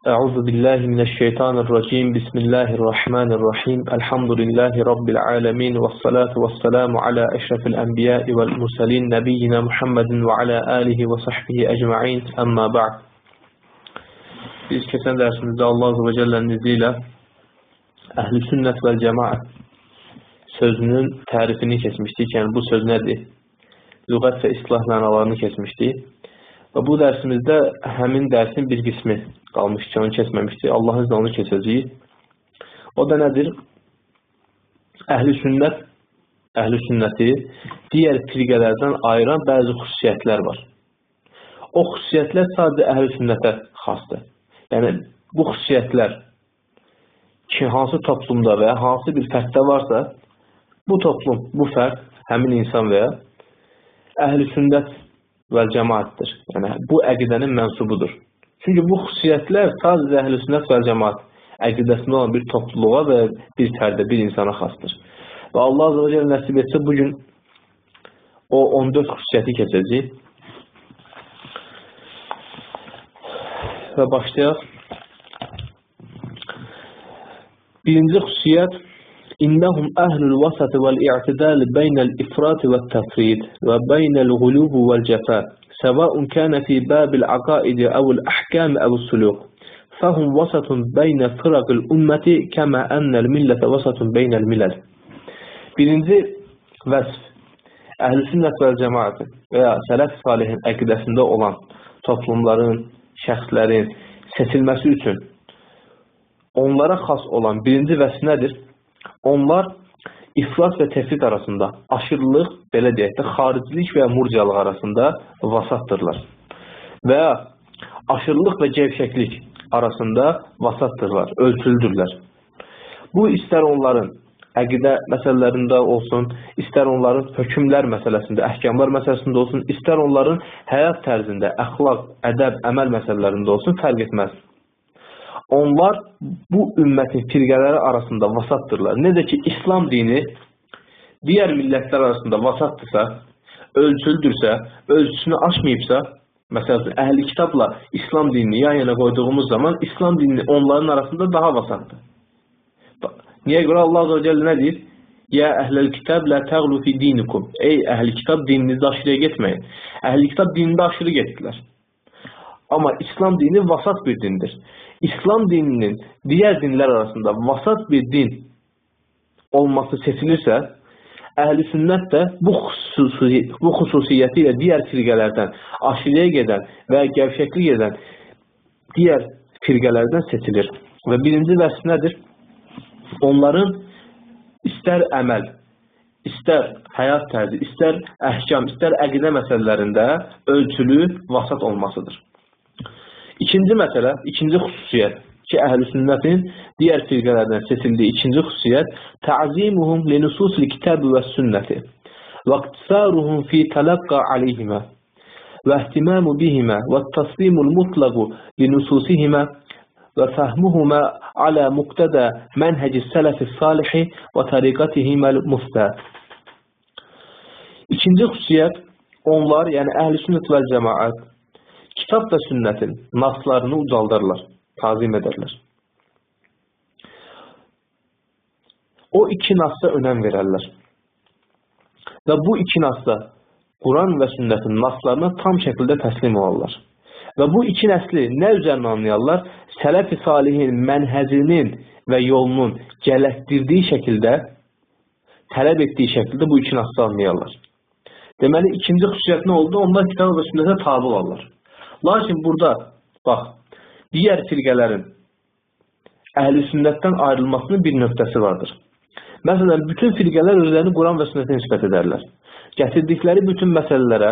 Euzu billahi mineşşeytanirracim. Bismillahirrahmanirrahim. Elhamdülillahi rabbil alamin ve salatu vesselamu ala eşrefil enbiya'i vel murselin nebiyyina Muhammedin ve ala alihi ve sahbihi ecmaîn. Amma ba'd. Biz keçən dərsimizdə Allah Azze ve Celle'nin izniyle Əhl-i Sünnət və Cemaat sözünün tərifini keçmişdik. Yəni bu söz nədir? Lüğət və islah mənalarını keçmişdik. Və bu dərsimizdə həmin dərsin bir qismi qalmış ki, onu keçməmişdik. Allahın izni onu keçəcəyik. O da nədir? Əhl-i Sünnəti digər firqələrdən ayıran bəzi xüsusiyyətlər var. O xüsusiyyətlər sadəcə Əhl-i Sünnətə xasdır. Yəni, bu xüsusiyyətlər ki, hansı toplumda və ya hansı bir fərddə varsa, bu toplum, bu fərd, həmin insan və ya Əhl-i Sünnət və cemaatdir. Yəni, bu əqidənin mənsubudur. Çünki bu xüsusiyyətlər sadəcə Əhl-i Sünnət və cemaat əqidəsində olan bir topluluğa və bir fərdə, bir insana xasdır. Və Allah Azze ve Celle nəsib etsə, bugün o 14 xüsusiyyəti keçəcək. Və başlayaq. Birinci xüsusiyyət İnnəhum əhlül vasatı vəl-i'tidal beynəl ifrati vəl-təfrid və beynəl gulubu vəl-cəfə səvaun kənə fi bəbil aqaidi əvəl əhkəm əvəl suluq fəhum vasatun beynə fıraqil ümməti kəmə ennəl millətə vasatun beynəl milləl. Birinci vəsf Əhl-i Sünnət və Cemaatın və ya Sələf Salihin əqidəsində olan toplumların, şəxslərin seçilməsi üçün onlara xas olan birinci vəsf nədir? Onlar ifrat və tefrit arasında, aşırılıq, belə deyək də, xaricilik və murcialıq arasında vasattırlar. Və ya aşırılıq və gevşəklik arasında vasattırlar, ölçülüdürlər. Bu, istər onların əqidə məsələlərində olsun, istər onların hökmlər məsələsində, əhkamlar məsələsində olsun, istər onların həyat tərzində, əxlaq, ədəb, əməl məsələlərində olsun, fərq etməz. Onlar bu ümmətin firqələri arasında vasattırlar. Necə ki, İslam dini digər millətlər arasında vasattırsa, ölçüldürsə, ölçüsünü aşmayıbsa, məsələn, Əhl-i Kitabla İslam dinini yan yana qoyduğumuz zaman İslam dini onların arasında daha vasattır. Niyə görə Allah Azze ve Celle nə deyir? Ya Əhl-i Kitab la təğlu fi dinikum. Ey Əhl-i Kitab, dininizdə aşırıya getməyin. Əhl-i Kitab dinində aşırı getdilər. Amma İslam dini vasat bir dindir. İslam dininin digər dinlər arasında vasat bir din olması seçilirsə, Əhl-i Sünnət də bu xüsusiyyəti ilə digər firqələrdən aşırıya gedən və gəvşəklik edən digər firqələrdən seçilir. Və birinci vəsf nədir? Onların istər əməl, istər həyat tərzi, istər əhkam, istər əqidə məsələlərində ölçülü, vasat olmasıdır. İkinci məsələ, ikinci xüsusiyyət ki, Əhl-i Sünnətin digər firqələrdən seçildiyi ikinci xüsusiyyət təzimuhum li nususil kitabi və sünnəti və iqtisaruhum fi tələqqa aleyhimə və ihtimamu bihimə və təslimul mutlaqu li nususihimə və fəhmuhumə alə muqtada mənhəci sələfi salihi və tariqatihiməl müstəd. İkinci xüsusiyyət, onlar, yəni Əhl-i Sünnət və Cemaat kitab və sünnətin naslarını ucaldarlar, tazim edərlər. O iki nasda önəm verərlər. Və bu iki nasda Quran və sünnətin naslarına tam şəkildə təslim olarlar. Və bu iki nəsli nə üzərinə anlayarlar? Sələf-i Salihin mənhəzinin və yolunun gələtdirdiyi şəkildə, tələb etdiyi şəkildə bu iki nasda anlayarlar. Deməli, ikinci xüsusiyyət nə oldu? Onlar kitab və sünnətə tabi olarlar. Lakin burada, bax, digər firqələrin Əhl-i Sünnətdən ayrılmasının bir nöqtəsi vardır. Məsələn, bütün firqələr özlərini Quran və sünnətə nisbət edərlər. Gətirdikləri bütün məsələlərə,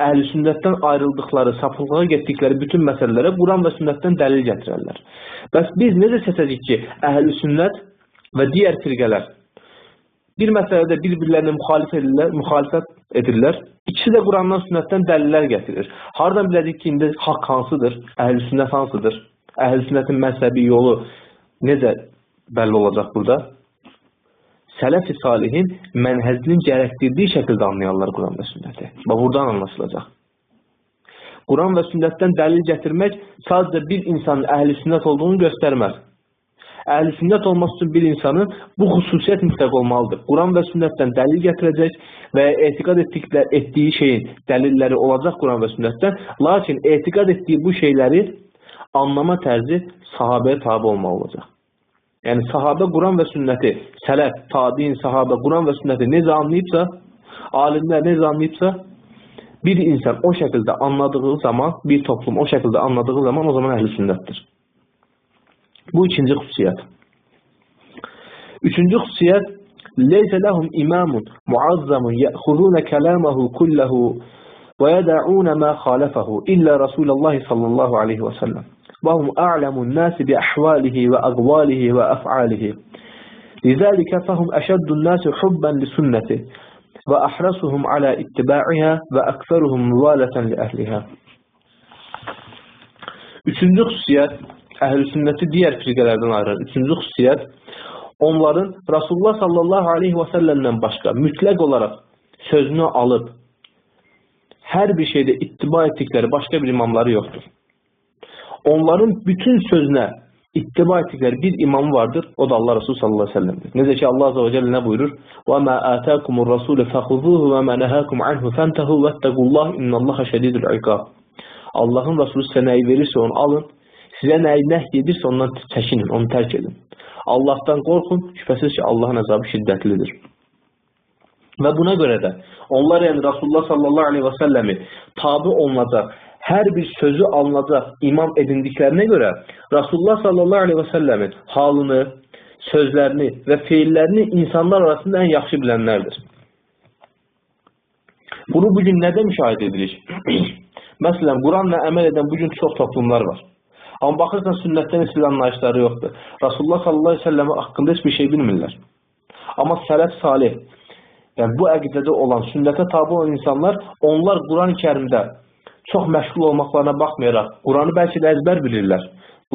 Əhl-i Sünnətdən ayrıldıqları, sapıqlığa getdikləri bütün məsələlərə Quran və sünnətdən dəlil gətirərlər. Bəs biz necə seçəcəyik ki, Əhl-i Sünnət və digər firqələr bir məsələdə bir-birlərinə müxalifət edirlər. İkisi də Qurandan, sünnətdən dəlillər gətirir. Hardan biləcək ki, indi haqq hansıdır? Əhl-i Sünnət hansıdır? Əhl-i Sünnətin məzhəbi yolu necə bəlli olacaq burada? Sələf-i Salihin mənhəzinin gərəkdirdiyi şəkildə anlayarlar Quran və sünnəti. Və buradan anlaşılacaq. Quran və sünnətdən dəlil gətirmək sadəcə bir insanın əhl-i sünnət olduğunu göstərməz. Əhl-i sünnət olması üçün bir insanın bu xüsusiyyət mütləq olmalıdır. Quran və sünnətdən dəlil gətirəcək və etiqad etdiyi şeyin dəlilləri olacaq Quran və sünnətdən. Lakin etiqad etdiyi bu şeyləri anlama tərzi sahabəyə tabi olmalı olacaq. Yəni sahabə Quran və sünnəti, sələf, tabiin, sahabə Quran və sünnəti necə anlayıbsa, alimlər necə anlayıbsa, bir insan o şəkildə anladığı zaman, bir toplum o şəkildə anladığı zaman o zaman əhl-i sünnətdir. Bu ikinci xüsusiyyət. Üçüncü xüsusiyyət leysə ləhum imamun muazzamun yəxuzunə kələməhu kulləhu və yədə'unə mə xaləfəhu illə Rasulallah sallallahu aleyhi və səlləm və hum a'ləmun nəsi bi əhvalihi və əqvalihi və əf'alihi lizəlikə fəhum əşəddun nəsi hubban li sünnəti və əhrəsuhum alə ittiba'ihə və əksəruhum müvalətən li əhlihə. Üçüncü xüsusiyyət, əhl-i sünnəti digər firqələrdən ayıran üçüncü xüsusiyyət, onların Rasulullah sallallahu aleyhi və səlləmdən başqa mütləq olaraq sözünü alıb, hər bir şeydə ittiba etdikləri başqa bir imamları yoxdur. Onların bütün sözünə ittiba etdikləri bir imamı vardır, o da Allah Resulü sallallahu aleyhi ve sellem'dir. Necə ki Allah azze ve celle nə buyurur? وَمَا آتَاكُمُ الرَّسُولُ فَخُذُوهُ وَمَا نَهَاكُمْ عَنْهُ فَانْتَهُوا وَاتَّقُوا اللّٰهِ اِنَّ اللّٰهَ شَدِيدُ الْعِقَابِ. Allahın Resulü sizə nəyi verirsə onu alın, sizə nəyi nəhd edirsə ondan çəkinin, onu tərk edin. Allahdan qorxun, şübhəsiz ki Allahın əzabı şiddətlidir. Və buna görə də onlar yəni Rasulullah sallallahu aleyhi və səlləmi tabi olunacaq, hər bir sözü alınacaq imam edindiklərinə görə Rasulullah sallallahu aleyhi və səlləmin halını, sözlərini və feillərini insanlar arasında ən yaxşı bilənlərdir. Bunu bugün nədə müşahidə edirik? Məsələn, Quranla əməl edən bugün çox toplumlar var. Amma baxırsan sünnətdən heç bir anlayışları yoxdur. Rasulullah sallallahu aleyhi və səlləmi haqqında heç bir şey bilmirlər. Amma sələf salih, yəni bu əqidədə olan, sünnətə tabi olan insanlar, onlar Quran-ı Kərimdə çox məşğul olmaqlarına baxmayaraq, Quranı bəlkə də əzbər bilirlər.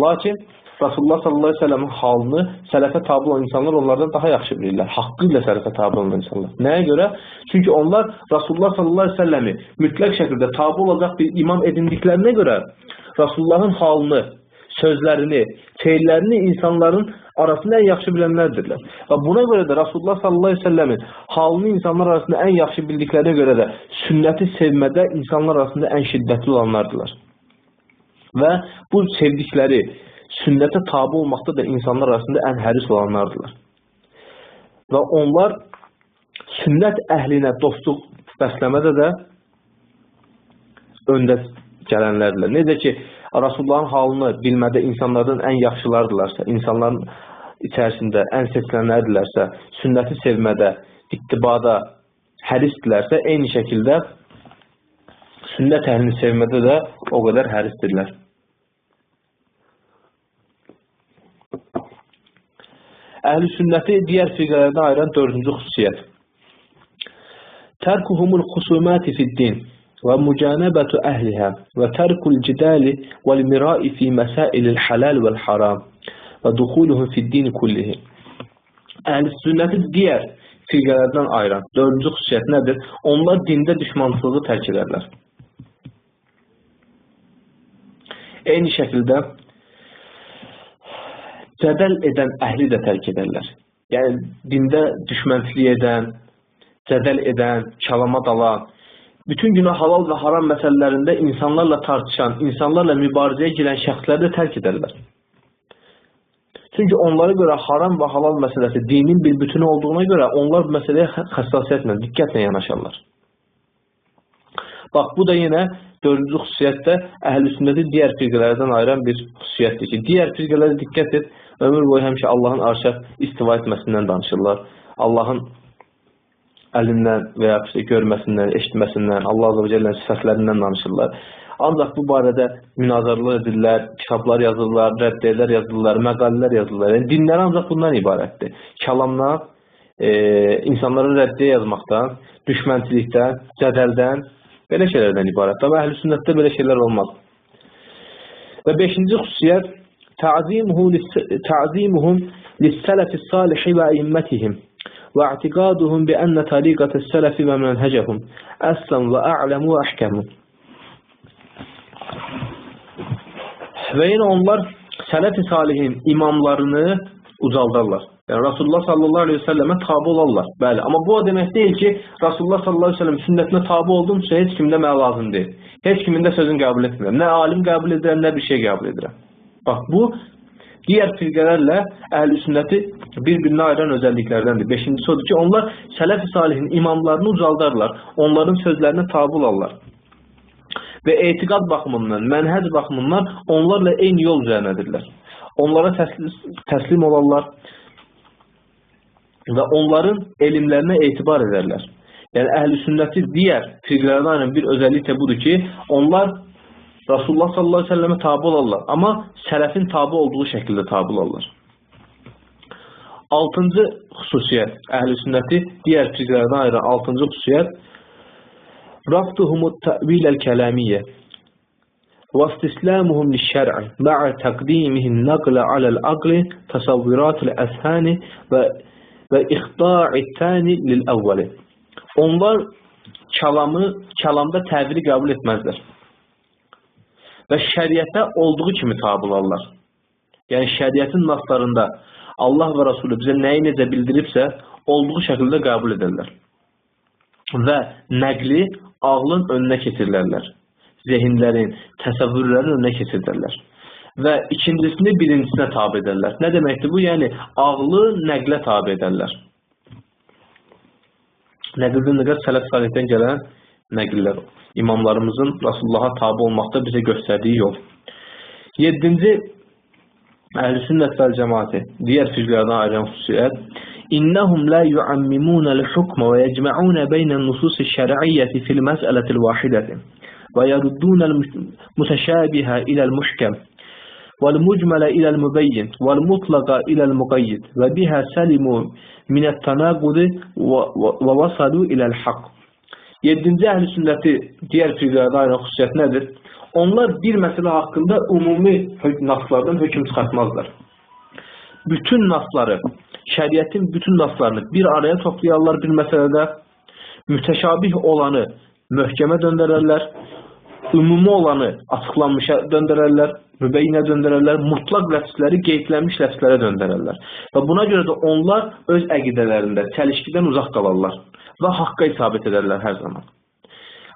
Lakin Rasulullah sallallahu aleyhi ve sellem'in halını sələfə tabi olan insanlar onlardan daha yaxşı bilirlər. Haqqıyla sələfə tabi olan insanlar. Nəyə görə? Çünki onlar Rasulullah sallallahu aleyhi ve sellem'i mütləq şəkildə tabi olacaq bir imam edindiklərinə görə Rasulullahın halını, sözlərini, feillərini insanların arasında ən yaxşı bilənlərdirlər. Və buna görə də Rasulullah sallallahu aleyhi ve sellemin halını insanlar arasında ən yaxşı bildiklərinə görə də sünnəti sevmədə insanlar arasında ən şiddətli olanlardılar. Və bu sevdikləri sünnətə tabi olmaqda da insanlar arasında ən həris olanlardılar. Və onlar sünnət əhlinə dostluq bəsləmədə də öndə gələnlərdirlər. Necə ki, Rasulullahın halını bilmədə insanlardan ən yaxşılardılarsa, insanların içərisində ən seçilənlərdirlərsə, sünnəti sevmədə, ittibada hərisdirlərsə, eyni şəkildə sünnət əhlini sevmədə də o qədər hərisdirlər. Əhl-i sünnəti digər firqələrdən ayıran dördüncü xüsusiyyət. Tərkuhumul xusumati fid-din və mücanabətu əhliha və tərkul cidali vəl-mirai fi məsailil halal vəl-haram və duxuluhum fid-din kullihi. Əhl-i sünnəti digər firqələrdən ayıran dördüncü xüsusiyyət nədir? Onlar dində düşmançılığı tərk edərlər. Eyni şəkildə cədəl edən əhli də tərk edərlər. Yəni, dində düşmənçilik edən, cədəl edən, kalama dalan, bütün günə halal və haram məsələlərində insanlarla tartışan, insanlarla mübarizəyə girən şəxsləri də tərk edərlər. Çünki onlara görə haram və halal məsələsi dinin bir bütünü olduğuna görə onlar bu məsələyə həssasiyyətlə, diqqətlə yanaşarlar. Bax, bu da yenə dördüncü xüsusiyyətdə əhl-i sünnəti digər firqələrdən ayıran bir xüsusiyyətdir ki, digər firqələrə diqqət et, ömür boyu həmişə Allahın arşa istiva etməsindən danışırlar. Allahın əlindən və ya görməsindən, eşitməsindən, Allah Azze ve Celle'nin sifətlərindən danışırlar. Ancaq bu barədə münazaralar edirlər, kitablar yazırlar, rəddiyələr yazırlar, məqalələr yazırlar. Yəni, dinlər ancaq bundan ibarətdir. Kəlamdan, insanlara rəddiyə yazmaqdan, düşmənçilikdən, cədəldən, belə şeylərdən ibarətdir. Və əhl-i sünnətdə belə şeylər olmaz. Və beşinci xüsusiyyət ta'zimuhum lis-sələfi salihi və immətihim və i'tiqaduhum bi ənə tariqətəs-sələfi və mənhəcəhum əslan və a'ləmu və əhkəmu. Və yenə onlar sələf-i salihin imamlarını ucaldarlar. Yəni Rasulullah sallallahu aleyhi ve sellemə tabi olarlar. Bəli, amma bu o demək deyil ki, Rasulullah sallallahu aleyhi ve sellem sünnətinə tabi oldumsa heç kimdə mənə lazım deyil. Heç kimin də sözünü qəbul etmirəm. Nə alim qəbul edirəm, nə bir şey qəbul edirəm. Bax, bu digər firqələrlə əhl-i sünnəti bir-birinə ayıran özəlliklərdəndir. Beşincisi odur ki, onlar sələf-i salihin imamlarını ucaldarlar. Onların sözlərinə tabi olarlar. Və etiqad baxımından, mənhəc baxımından onlarla eyni yol üzərindədirlər. Onlara təslim olarlar və onların elmlərinə etibar edərlər. Yəni, əhl-i sünnəti digər firqələrdən bir özəllik də budur ki, onlar Rasulullah sallallahu aleyhi ve sellemə tabi olarlar, amma sələfin tabi olduğu şəkildə tabi olarlar. Altıncı xüsusiyyət, əhl-i sünnəti digər firqələrdən ayıran altıncı xüsusiyyət, رفضهم التأويل الكلامية واستسلامهم للشرع مع تقديمه النقل على العقل تصورات الأذهان وإخضاع الثاني للأول. Onlar kəlamda təvili qəbul etməzlər və şəriətə olduğu kimi tabi olarlar. Yəni şəriətin naslarında Allah və Rasulü bizə nəyi necə bildiribsə, olduğu şəkildə qəbul edərlər və nəqli ağlın önünə keçirilərlər. Zehinlərin, təsəvvürlərin önünə keçirilərlər. Və ikincisini birincisinə tabi edərlər. Nə deməkdir bu? Yəni, ağlı nəqlə tabi edərlər. Nəqildən nəqər sələf salihdən gələn nəqillər. İmamlarımızın Rasulullaha tabi olmaqda bizə göstərdiyi yol. 7-ci əhl-i sünnət vəl cəmaati, digər firqələrdən ayrılan xüsusiyyət, إنهم لا يعممون الحكم ويجمعون بين النصوص الشرعية في المسألة الواحدة ويردون المتشابه إلى المحكم والمجمل إلى المبين والمطلق إلى المقيد وبها سلموا من التناقض ووصلوا إلى الحق. 7-ci əhl-i sünnəti digər firqələrdən ayrılan xüsusiyyət nədir? Onlar bir məsələ haqqında ümumi naslardan hökm çıxartmazlar. Bütün nasları, şəriətin bütün naslarını bir araya toplayarlar bir məsələdə, mütəşabih olanı möhkəmə döndərərlər, ümumi olanı açıqlanmışa döndərərlər, mübeyyinə döndərərlər, mutlaq ləfsləri qeydlənmiş ləfslərə döndərərlər. Və buna görə də onlar öz əqidələrində çəlişkidən uzaq qalarlar və haqqa isabət edərlər hər zaman.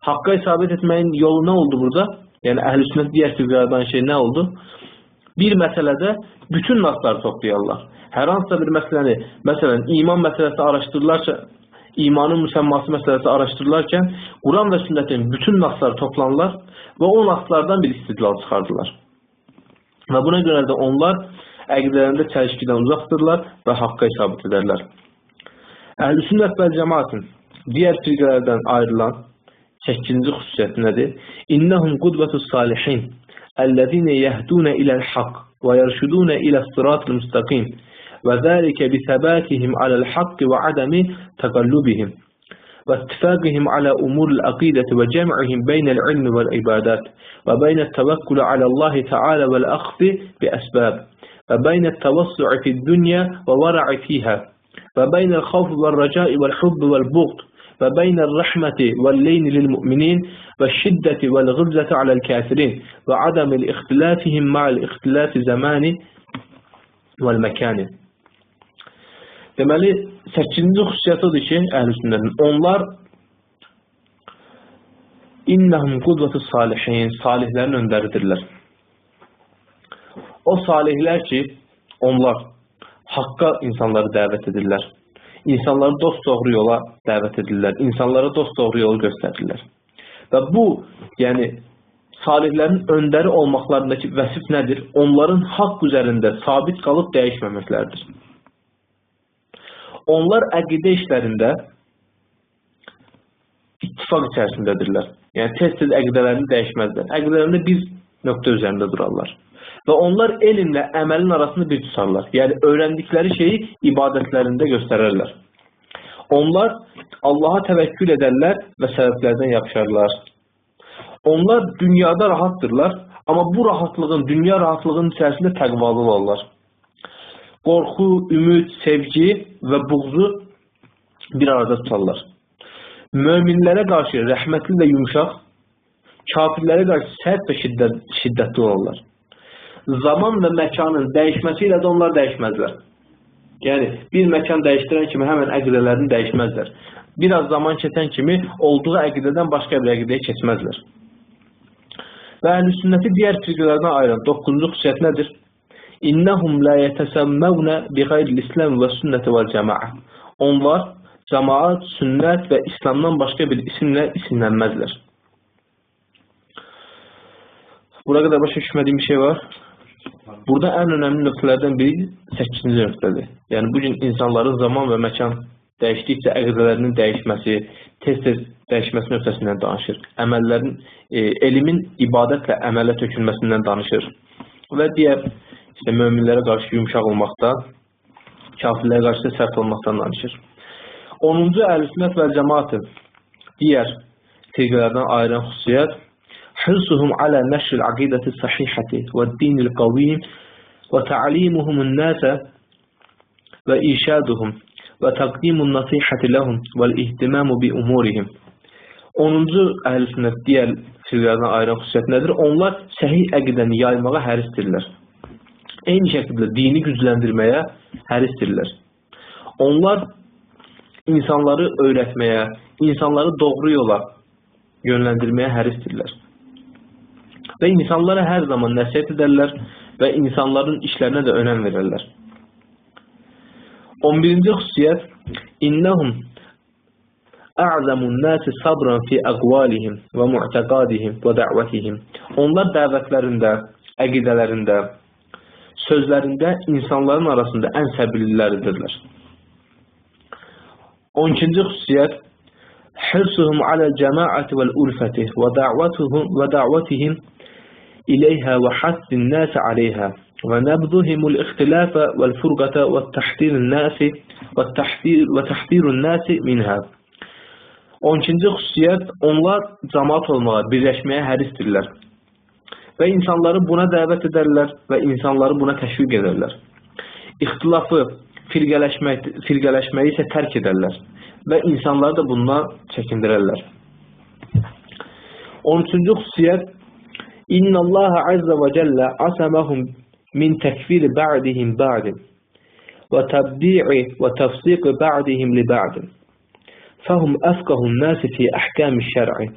Haqqa isabət etməyin yolu nə oldu burada? Yəni, əhl-i sünnət digər firqələrdən şey nə oldu? Bir məsələdə bütün nasları toplayarlar. Hər hansısa bir məsələni, məsələn, iman məsələsi araşdırırlarsa, imanın müsəmması məsələsi araşdırırlarkən, Quran və sünnətin bütün nasları toplanırlar və o naslardan bir istidlal çıxardılar. Və buna görə də onlar əqidələrində çəlişkidən uzaqdırlar və haqqa isabət edərlər. Əhl-i sünnət vəl cəmaətin digər firqələrdən ayrılan 8-ci xüsusiyyəti nədir? İnnəhum qudvətus salihin əllezine yehdune iləl haqq və yerşudune iləs sıratul müstəqim və zəlikə bisəbətihim aləl haqqi və adəmi təqallubihim və ittifaqihim alə umurul əqidəti və cəm'ihim beynəl ilmi vəl ibadət və beynət təvəkkülü aləllahi teala vəl əxfi bi əsbəb və beynət təvəssu'i fid dünya və vara'i fiyhə və beynəl xavfi vəl rəcai vəl hubbi vəl buğd və beynəl rəhməti vəl leyni lil mü'minin və şiddəti vəl ğızzəti aləl kəfirin və adəmil ixtilafihim ma'al ixtilafi zəmani vəl məkani. Deməli, 8-ci xüsusiyyət odur ki, əhl-i sünnətin, onlar innəhum qudvətus salihin, salihlərin öndəridirlər. O salihlər ki, onlar haqqa insanları dəvət edirlər. İnsanları dost-doğru yola dəvət edirlər. İnsanlara dost-doğru yolu göstərirlər. Və bu, yəni, salihlərin öndəri olmaqlarındakı vəsif nədir? Onların haqq üzərində sabit qalıb dəyişməməklərdir. Onlar əqidə işlərində ittifaq içərisindədirlər. Yəni, tez-tez əqidələrini dəyişməzlər. Əqidələrində bir nöqtə üzərində durarlar. Və onlar elmlə əməlin arasını bir tutarlar. Yəni, öyrəndikləri şeyi ibadətlərində göstərərlər. Onlar Allaha təvəkkül edərlər və səbəblərdən yapışarlar. Onlar dünyada rahatdırlar, amma bu rahatlığın, dünya rahatlığının içərisində təqvalı olarlar. Qorxu, ümid, sevgi və buğzu bir arada tutarlar. Möminlərə qarşı rəhmətli və yumuşaq, kafirlərə qarşı sərt və şiddətli olarlar. zaman və məkanın dəyişməsi ilə də onlar dəyişməzlər. Yəni, bir məkan dəyişdirən kimi həmən əqidələrini dəyişməzlər. Biraz zaman keçən kimi olduğu əqidədən başqa bir əqidəyə keçməzlər. Və əhl-i-sünnəti digər firqələrdən ayıran 9-cu xüsusiyyət nədir? İnnəhum la yətəsəmməvnə bi qeyril-islam və sünnəti vəl-cəmaə. Onlar cəmaat, sünnət və İslamdan başqa bir isimlə isimlənməzlər. Bura qədər başa düşmədiyim bir şey var. Burada ən önəmli nöqtələrdən biri 8-ci nöqtədir. Yəni, bugün insanların zaman və məkan dəyişdikcə əqidələrinin dəyişməsi, tez-tez dəyişməsi nöqtəsindən danışır. Əməllərin, elmin ibadətlə əmələ tökülməsindən danışır. Və digər möminlərə qarşı yumuşaq olmaqdan, kafirlərə qarşı sərt olmaqdan danışır. 10-cu əhl-i-sünnət və cəmaatın digər firqələrdən ayıran xüsusiyyət hırsuhum alə nəşril aqidəti sahihəti və dinil qavim və ta'limuhumun nəsə və işaduhum və təqdimun nasihəti ləhum və ihtimamu bi umurihim. 10-cu əhl-i-sünnət digər firqələrdən ayıran xüsusiyyət nədir? Onlar səhih əqidəni yaymağa hərisdirlər. Eyni şəkildə dini gücləndirməyə hərisdirlər. Onlar insanları öyrətməyə, insanları doğru yola yönləndirməyə hərisdirlər. Və insanlara hər zaman nəsihət edərlər və insanların işlərinə də önəm verərlər. 11-ci xüsusiyyət İnnəhum a'zamun nasi sabran fi aqwalihim və mu'taqadihim və da'vatihim. Onlar dəvətlərində, əqidələrində, sözlərində insanların arasında ən səbirliləridirlər. 12-ci xüsusiyyət hırsuhum alə cəmaəti vəl-ulfəti və da'vatihim iləyhə və hassin nəsi aleyhə və nəbduhimul ixtilafə vəl-furqətə və təxdirun nəsi minhə. 12-ci xüsusiyyət onlar cəmaat olmağa, birləşməyə hərisdirlər və insanları buna dəvət edərlər və insanları buna təşviq edərlər. İxtilafı, firqələşməyi isə tərk edərlər və insanları da bundan çəkindirərlər. 13-cü xüsusiyyət İnnallaha azza və cəllə asamahum min təkfiri ba'dihim ba'din və təbdi'i və təfsiqi ba'dihim li ba'din fəhum əfqahun nasi fi əhkəmi şər'i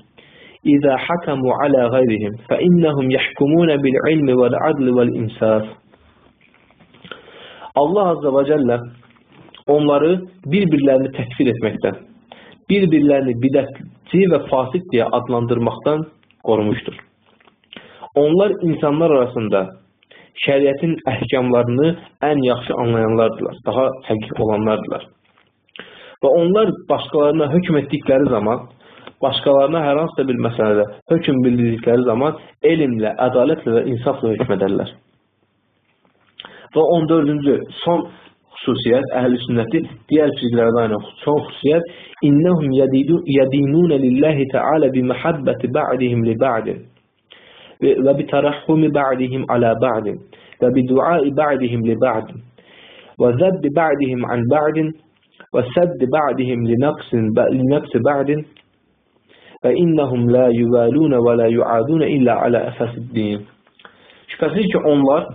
İzə hakamu alə qayrihim fəinnəhum yəhkumunə bil-ilmi vəl-adli vəl-insaf. Allah azza və cəllə onları bir-birlərini təkfir etməkdən, bir-birlərini bidətçi və fasiq deyə adlandırmaqdan qorumuşdur. Onlar insanlar arasında şəriətin əhkamlarını ən yaxşı anlayanlardılar, daha həqiq olanlardılar. Və onlar başqalarına hökm etdikləri zaman, başqalarına hər hansısa bir məsələdə hökm bildirdikləri zaman elmlə, ədalətlə və insafla hökm edərlər. Və 14-cü, son xüsusiyyət, əhl-i sünnəti digər firqələrdən ayıran son xüsusiyyət İnnəhum yədinunə lillahi teala bi məhəbbəti ba'dihim li ba'din və bi tərəhhumi ba'dihim alə ba'din və bi duai ba'dihim li ba'din və zəbbi ba'dihim an ba'din və səddi ba'dihim li nəqsi ba'din və innəhum la yuvalunə və la yuadunə illə alə əsasiddin. Şübhəsiz ki, onlar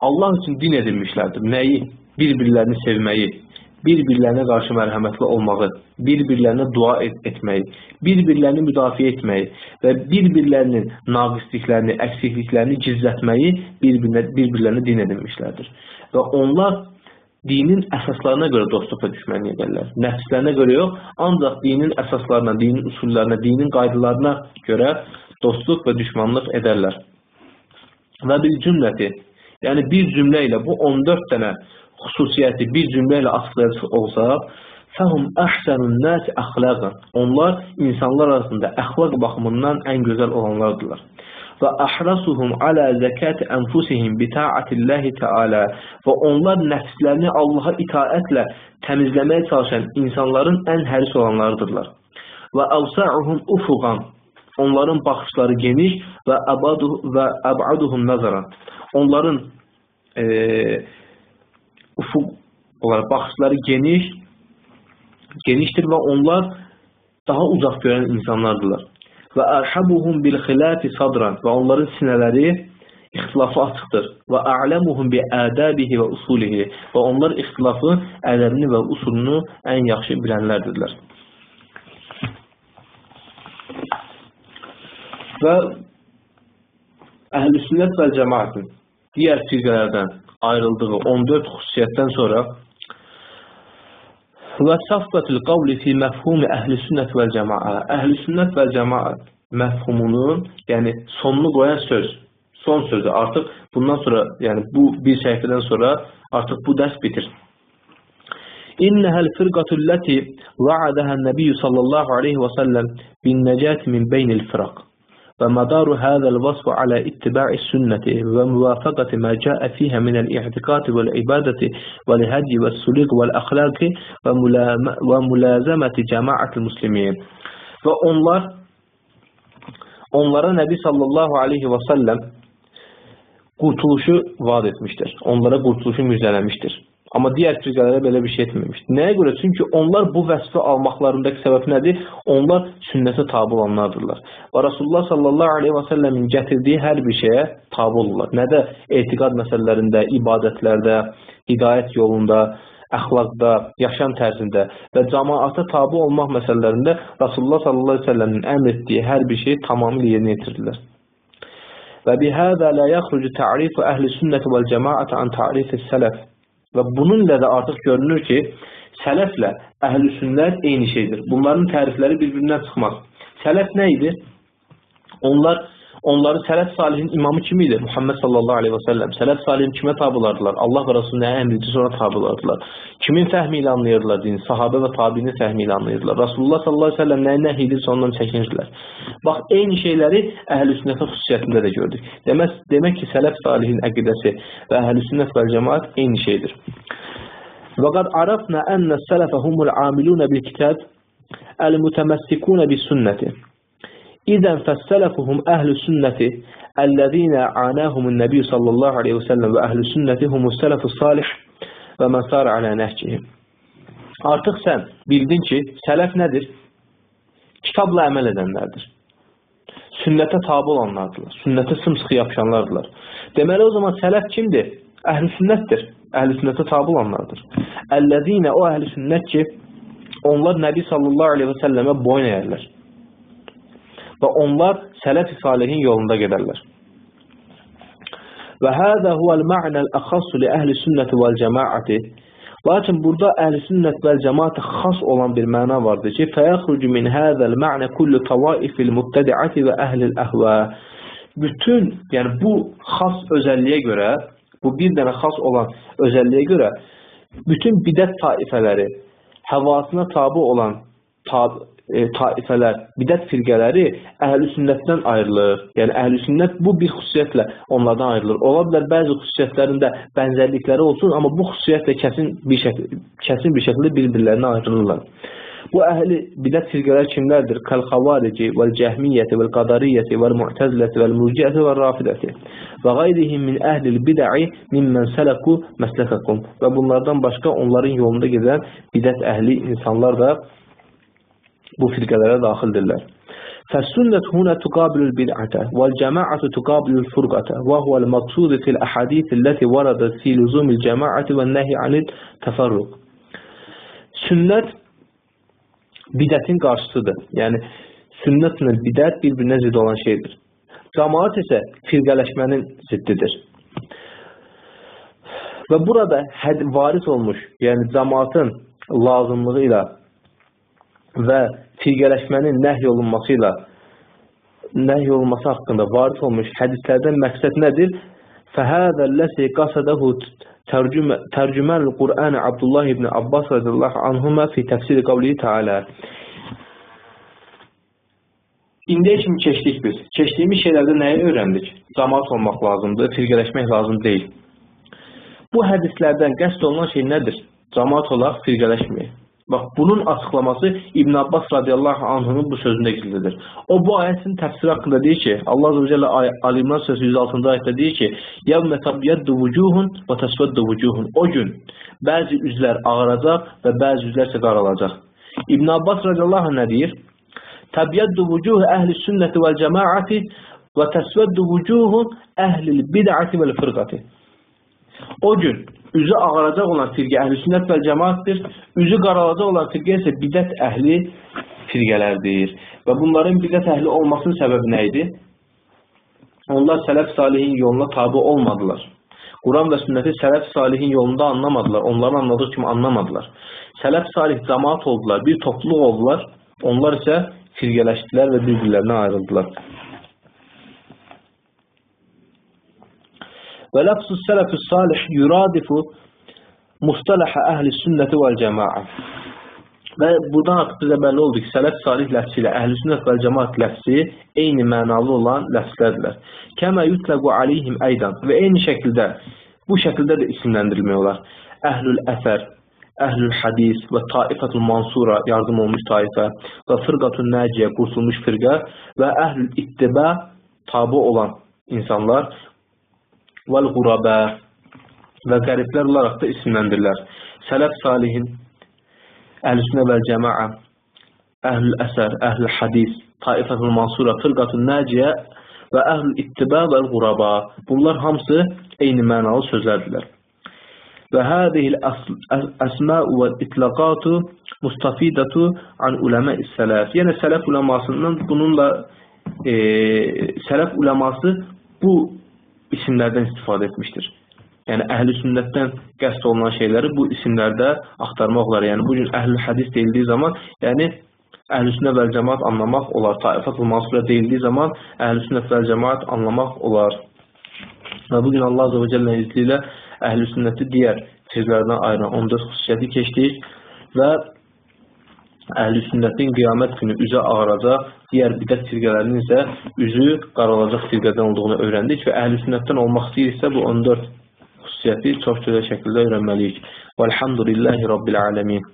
Allah üçün din edilmişlərdir. Nəyi? Bir-birlərini sevməyi, bir-birlərinə qarşı mərhəmətli olmağı, bir-birlərinə dua etməyi, bir-birlərini müdafiə etməyi və bir-birlərinin naqisliklərini, əksikliklərini gizlətməyi bir-birlərinə din edilmişlərdir. Və onlar dinin əsaslarına görə dostluq və düşmənlik edirlər. Nəfslərinə görə yox, ancaq dinin əsaslarına, dinin usullarına, dinin qaydalarına görə dostluq və düşmanlıq edərlər. Və bir cümləti, yəni bir cümlə ilə bu 14 dənə xüsusiyyəti bir cümlə ilə açıqlayacaq olsa, fəhum əhsənun nəsi əxlaqan. Onlar insanlar arasında əxlaq baxımından ən gözəl olanlardılar. Və əhrasuhum alə zəkəti ənfusihim bita'atillahi teala. Və onlar nəfslərini Allaha itaətlə təmizləməyə çalışan insanların ən həris olanlarıdırlar. Və əvsa'uhum ufuqan. Onların baxışları geniş və əbaduhum nazaran. Onların ufuq olaraq baxışları genişdir və onlar daha uzaq görən insanlardılar. Və ərhabuhum bil xilafi sadran və onların sinələri ixtilafı açıqdır. Və a'lamuhum bi adabihi və usulihi. Və onlar ixtilafın ədəbini və usulunu ən yaxşı bilənlərdirlər. Və Əhl-i-Sünnət və Cəmaətin digər firqələrdən ayrıldığı 14 xüsusiyyətdən sonra və safqatul qavli fi məfhumi Əhl-i-Sünnət və Cəmaə. Əhl-i-Sünnət və Cəmaət məfhumunun, yəni sonunu qoyan söz, son sözü. Artıq bundan sonra, yəni bu bir səhifədən sonra artıq bu dərs bitir. İnnəhəl firqatullati va'adəhən nəbiyyü sallallahu aleyhi və səlləm bin nəcəti min beynil firaq. Və mədaru hədəl vasfı alə ittiba'i sünnəti və müvafəqəti mə cəə fiyhə minəl i'tiqati vəl-ibadəti vəl-hədyi vəl-suliq vəl-əxlaqi və mülazəməti cəmaətil muslimin. Və onlara Nəbi sallallahu aleyhi və səlləm qurtuluşu vaad etmişdir. Onlara qurtuluşu müjdələmişdir. Amma digər firqələrə belə bir şey etməmişdir. Nəyə görə? Çünki onlar bu vəsfi almaqlarındakı səbəb nədir? Onlar sünnətə tabi olanlardırlar. Və Rasulullah sallallahu aleyhi və səlləmin gətirdiyi hər bir şeyə tabi olurlar. Nədə? Etiqad məsələlərində, ibadətlərdə, hidayət yolunda, əxlaqda, yaşam tərzində və cəmaata tabi olmaq məsələlərində Rasulullah sallallahu aleyhi və səlləmin əmr etdiyi hər bir şeyi tamamilə yerinə yetirirlər. Və bihədə lə yaxrucu ta'rifu əhli sünnəti vəl cəmaətə an ta'rifi sələf. Və bununla da artıq görünür ki, sələflə əhl-i sünnət eyni şeydir. Bunların tərifləri bir-birindən çıxmaz. Sələf nə idi? Onları sələf salihin imamı kim idi? Muhammed sallallahu aleyhi və səlləm. Sələf salihin kimə tabilardılar? Allah və Rasulü nəyə əmr etdi, sonra tabilardılar. Kimin fəhmi ilə anlayırdılar dini? Sahabə və tabiinin fəhmi ilə anlayırdılar. Rasulullah sallallahu aleyhi və səlləm nəyə nəhy edirsə ondan çəkinirlər. Bax, eyni şeyləri əhl-i sünnətin xüsusiyyətində də gördük. Demək ki, sələf salihin əqidəsi və əhl-i sünnət və cəmaət eyni şeydir. Və qad arafna ənə sələfə humul amilunə bil kitab əl-mütəməssikuna bis sünnəti. İzən fəssələfuhum əhl-i sünnəti əl-ləzīnə ənəhumun nəbi sallallahu aleyhi və səlləm və əhl-i sünnəti humus sələfu salih və mən sarə alə nəhcihim. Artıq sən bildin ki, sələf nədir? Kitabla əməl edənlərdir. Sünnətə tabi olanlardırlar. Sünnətə sımsıxı yapışanlardırlar. Deməli, o zaman sələf kimdir? Əhl-i sünnətdir. Əhl-i sünnətə tabi olanlardır. Əl-ləzīnə o əhl-i sünnət ki, onlar Nəbi sallallahu aleyhi və səlləmə boyun əyərlər. Və onlar sələf-i salihin yolunda gedərlər. Və həzə huvəl ma'nəl əxassu li əhli sünnəti vəl cəmaəti. Lakin burada əhl-i sünnət vəl cəmaətə xas olan bir məna vardır ki, fəyəxrucu min həzəl ma'nə kullu təvaifil mübtədiəti və əhlil əhvə. Bütün, yəni bu xas özəlliyə görə, bu bir dənə xas olan özəlliyə görə, bütün bidət taifələri, həvasına tabi olan taifələr, bidət firqələri əhl-i sünnətdən ayrılır. Yəni əhl-i sünnət bu bir xüsusiyyətlə onlardan ayrılır. Ola bilər bəzi xüsusiyyətlərində bənzərlikləri olsun, amma bu xüsusiyyətlə kəsin bir şəkildə bir-birlərinə ayrılırlar. Bu əhli bidət firqələr kimlərdir? Kəl-xavarici, vəl-cəhmiyyəti, vəl-qadariyyəti, vəl-mu'təziləti, vəl-murciəti, vəl-rafidəti və qayrihim min əhlil bidə'i mimmən sələku məsləkəkum. Və bunlardan başqa onların yolunda gedən bidət əhli insanlar da bu firqələrə daxildirlər. Fəs-sünnət hunə tuqabilul bid'ətə vəl-cəmaətü tuqabilul furqətə və huvəl məqsudu fil əhadithiləti vəradat fi lüzumil cəmaəti və nəhi anil təfərruq. Sünnət bidətin qarşısıdır. Yəni, sünnətlə bidət bir-birinə zidd olan şeydir. Cəmaət isə firqələşmənin ziddidir. Və burada varis olmuş, yəni cəmaatın lazımlığı ilə və firqələşmənin nəhy olunması haqqında varis olmuş hədislərdən məqsəd nədir? Fəhədəlləsi qasadəhu tərcüməl-i Qur'an Abdullah ibn Abbas radiyallahu anhuma fi təfsiri qavlihi Teala. İndiyə kimi keçdik biz. Keçdiyimiz şeylərdə nəyi öyrəndik? Cəmaat olmaq lazımdır, firqələşmək lazım deyil. Bu hədislərdən qəsd olunan şey nədir? Cəmaat olaq, firqələşməyək. Bax, bunun açıqlaması İbn Abbas radiyallahu anhunun bu sözündə gizlidir. O, bu ayətin təfsiri haqqında deyir ki, Allah azə və cəllə Ali-İmran surəsi 106-cı ayətdə deyir ki, يَوْمَ تَبْيَدُّ وُجُوهٌ وَتَسْوَدُّ وُجُوهٌ. O gün bəzi üzlər ağaracaq və bəzi üzlər isə qaralacaq. İbn Abbas radiyallahu anh nə deyir? تَبْيَدُّ وُجُوهُ əhl-i sünnəti vəl-cəmaəti və təsvəddu vucuhun əhlil bid'ati vəl fırqati. O gün üzü ağaracaq olan firqə əhl-i sünnət vəl cəmaatdır, üzü qaralacaq olan firqə isə bidət əhli firqələrdir. Və bunların bidət əhli olmasının səbəbi nə idi? Onlar sələf salihin yoluna tabi olmadılar. Quran və sünnəti sələf salihin yolunda anlamadılar. Onların anladığı kimi anlamadılar. Sələf salih cəmaat oldular, bir topluluq oldular. Onlar isə firqələşdilər və bir-birlərinə ayrıldılar. Və ləfsus sələfus salih yuradifu mustaləhə əhli sünnəti vəl cəmaə. Və buradan artıq bizə bəlli oldu ki, sələf salih ləfsi ilə əhl-i sünnət vəl cəmaat ləfsi eyni mənalı olan ləfslərdirlər. Kəmə yutləqu aleyhim əydən və eyni şəkildə, bu şəkildə də isimləndirilmək olar. Əhlül əsər, əhlül hədis və taifatul mansura, yardım olmuş taifə və fırqatun nəciyə, qurtulmuş firqə və əhlül ittibə, tabi olan insanlar vəl-qurabə və qəriblər olaraq da isimləndirilər. Sələf salihin, əhl-i sünnə vəl cəmaə, əhl-ül əsər, əhl-ül hədis, taifatul mansura, fırqatun nəciyə və əhl-ül ittibə vəl-qurabə. Bunlar hamısı eyni mənalı sözlərdirlər. Və hədihil əsməu və itlaqatu mustafidatu an uləmə-i sələf. Yəni sələf uləmasından bununla sələf uləması bu isimlərdən istifadə etmişdir. Yəni əhl-i sünnətdən qəsd olunan şeyləri bu isimlərdə axtarmaq olar. Yəni bugün əhl-i hədis deyildiyi zaman, yəni əhl-i sünnə vəl cəmaat anlamaq olar. Taifatul mansura deyildiyi zaman əhl-i sünnə vəl cəmaat anlamaq olar. Və bugün Allah Azze və Cəllə izli ilə əhl-i sünnəti digər firqələrdən ayıran 14 xüsusiyyəti keçdik və əhl-i sünnətin qiyamət günü üzə ağaracaq, digər bidət firqələrinin isə üzü qaralacaq firqədən olduğunu öyrəndik və əhl-i sünnətdən olmaq istəyirsə bu 14 xüsusiyyəti çox gözəl şəkildə öyrənməliyik. Vəlhamdülillahi Rabbil aləmin.